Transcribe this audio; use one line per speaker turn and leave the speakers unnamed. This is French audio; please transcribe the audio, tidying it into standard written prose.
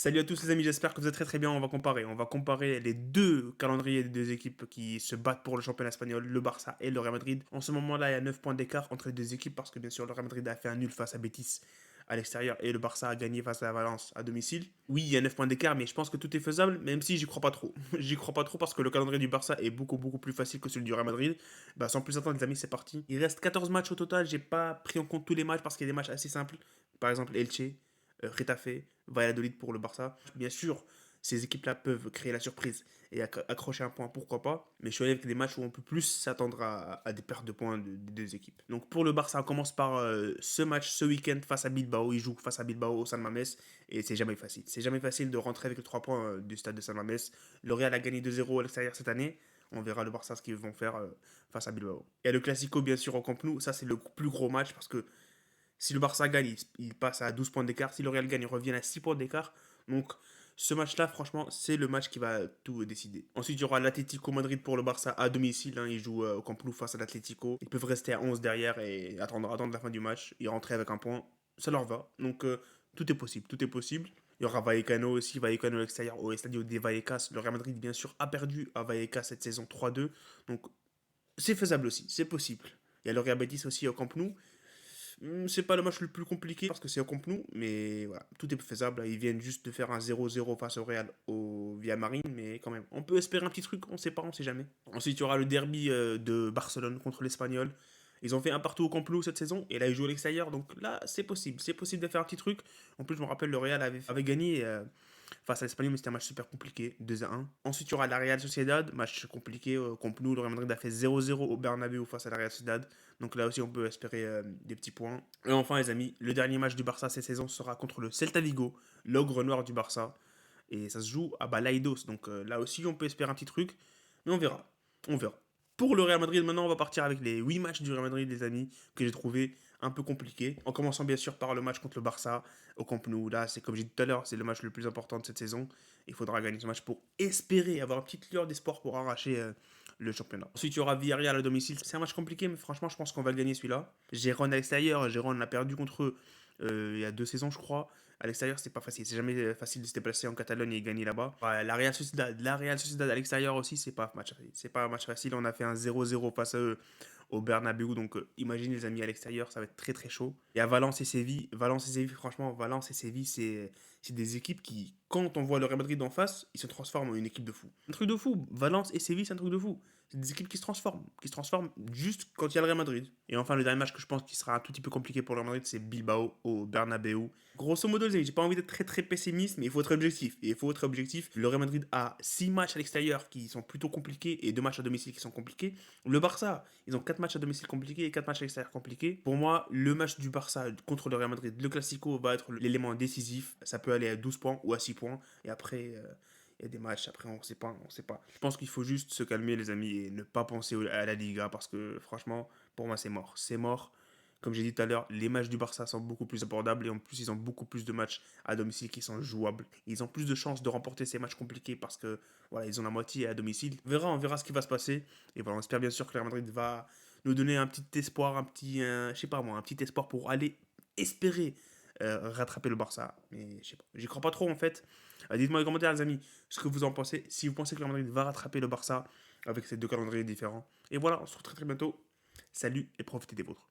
Salut à tous les amis, j'espère que vous êtes très très bien. On va comparer les deux calendriers des deux équipes qui se battent pour le championnat espagnol, le Barça et le Real Madrid. En ce moment-là, il y a 9 points d'écart entre les deux équipes parce que bien sûr le Real Madrid a fait un nul face à Betis à l'extérieur et le Barça a gagné face à la Valence à domicile. Oui, il y a 9 points d'écart, mais je pense que tout est faisable, même si j'y crois pas trop. J'y crois pas trop parce que le calendrier du Barça est beaucoup plus facile que celui du Real Madrid. Bah, sans plus attendre les amis, c'est parti. Il reste 14 matchs au total, j'ai pas pris en compte tous les matchs parce qu'il y a des matchs assez simples. Par exemple Elche, Retafe, Valladolid pour le Barça. Bien sûr, ces équipes-là peuvent créer la surprise et accrocher un point, pourquoi pas. Mais je suis allé avec des matchs où on peut plus s'attendre à des pertes de points des deux équipes. Donc pour le Barça, on commence par ce match, ce week-end face à Bilbao. Ils jouent face à Bilbao au San Mamés et c'est jamais facile. C'est jamais facile de rentrer avec les 3 points du stade de San Mamés. Le Real a gagné 2-0 à l'extérieur cette année. On verra le Barça ce qu'ils vont faire face à Bilbao. Et le Classico, bien sûr, au Camp Nou. Ça, c'est le plus gros match parce que si le Barça gagne, il passe à 12 points d'écart. Si le Real gagne, il revient à 6 points d'écart. Donc, ce match-là, franchement, c'est le match qui va tout décider. Ensuite, il y aura l'Atlético Madrid pour le Barça à domicile. Ils jouent au Camp Nou face à l'Atlético. Ils peuvent rester à 11 derrière et attendre la fin du match et rentrer avec un point. Ça leur va. Donc, tout est possible. Tout est possible. Il y aura Vallecano aussi, Vallecano à l'extérieur au Estadio de Vallecas. Le Real Madrid, bien sûr, a perdu à Vallecas cette saison 3-2. Donc, c'est faisable aussi, c'est possible. Il y a le Real Betis aussi au Camp Nou. C'est pas le match le plus compliqué parce que c'est au Camp Nou, mais voilà, tout est faisable. Ils viennent juste de faire un 0-0 face au Real au Via Marine, mais quand même, on peut espérer un petit truc, on sait pas, on sait jamais. Ensuite, il y aura le derby de Barcelone contre l'Espagnol. Ils ont fait un partout au Camp Nou cette saison, et là ils jouent à l'extérieur, donc là c'est possible de faire un petit truc. En plus, je me rappelle, le Real avait gagné face à l'Espagnol, mais c'était un match super compliqué, 2-1. Ensuite, il y aura la Real Sociedad, match compliqué au Camp Nou. Le Real Madrid a fait 0-0 au Bernabeu face à la Real Sociedad. Donc là aussi, on peut espérer des petits points. Et enfin, les amis, le dernier match du Barça cette saison sera contre le Celta Vigo, l'ogre noir du Barça. Et ça se joue à Balaidos. Donc là aussi, on peut espérer un petit truc. Mais on verra. On verra. Pour le Real Madrid, maintenant, on va partir avec les 8 matchs du Real Madrid, les amis, que j'ai trouvé un peu compliqués. En commençant bien sûr par le match contre le Barça au Camp Nou. Là, c'est comme j'ai dit tout à l'heure, c'est le match le plus important de cette saison. Il faudra gagner ce match pour espérer avoir une petite lueur d'espoir pour arracher le championnat. Ensuite, il y aura Villarreal à domicile. C'est un match compliqué, mais franchement, je pense qu'on va le gagner celui-là. Gérone à l'extérieur. Gérone a perdu contre eux il y a 2 saisons, je crois. À l'extérieur, c'est pas facile. C'est jamais facile de se déplacer en Catalogne et gagner là-bas. Ouais, la Real Sociedad à l'extérieur aussi, c'est pas un match facile. C'est pas un match facile. On a fait un 0-0 face à eux au Bernabeu. Donc, imaginez les amis à l'extérieur, ça va être très très chaud. Il y a Valence et Séville. Valence et Séville, franchement, Valence et Séville, c'est des équipes qui, quand on voit le Real Madrid en face, ils se transforment en une équipe de fou. Un truc de fou. Valence et Séville, c'est un truc de fou. C'est des équipes qui se transforment juste quand il y a le Real Madrid. Et enfin, le dernier match que je pense qui sera un tout petit peu compliqué pour le Real Madrid, c'est Bilbao au Bernabeu. Grosso modo, les amis, j'ai pas envie d'être très très pessimiste, mais il faut être objectif. Et il faut être objectif. Le Real Madrid a 6 matchs à l'extérieur qui sont plutôt compliqués et 2 matchs à domicile qui sont compliqués. Le Barça, ils ont 4 matchs à domicile compliqués et 4 matchs à l'extérieur compliqués. Pour moi, le match du Barça contre le Real Madrid, le Classico, va être l'élément décisif. Ça peut aller à 12 points ou à 6 points. Et après, il y a des matchs, après on sait pas, on sait pas. Je pense qu'il faut juste se calmer les amis et ne pas penser à la Liga parce que franchement, pour moi c'est mort. C'est mort. Comme j'ai dit tout à l'heure, les matchs du Barça sont beaucoup plus abordables et en plus ils ont beaucoup plus de matchs à domicile qui sont jouables. Ils ont plus de chances de remporter ces matchs compliqués parce que voilà, ils ont la moitié à domicile. On verra ce qui va se passer et voilà, on espère bien sûr que le Real Madrid va nous donner un petit espoir, je sais pas moi, un petit espoir pour aller espérer rattraper le Barça. Mais je sais pas, j'y crois pas trop en fait. Dites-moi dans les commentaires les amis ce que vous en pensez. Si vous pensez que le Real Madrid va rattraper le Barça avec ces deux calendriers différents. Et voilà, on se retrouve très bientôt. Salut et profitez des vôtres.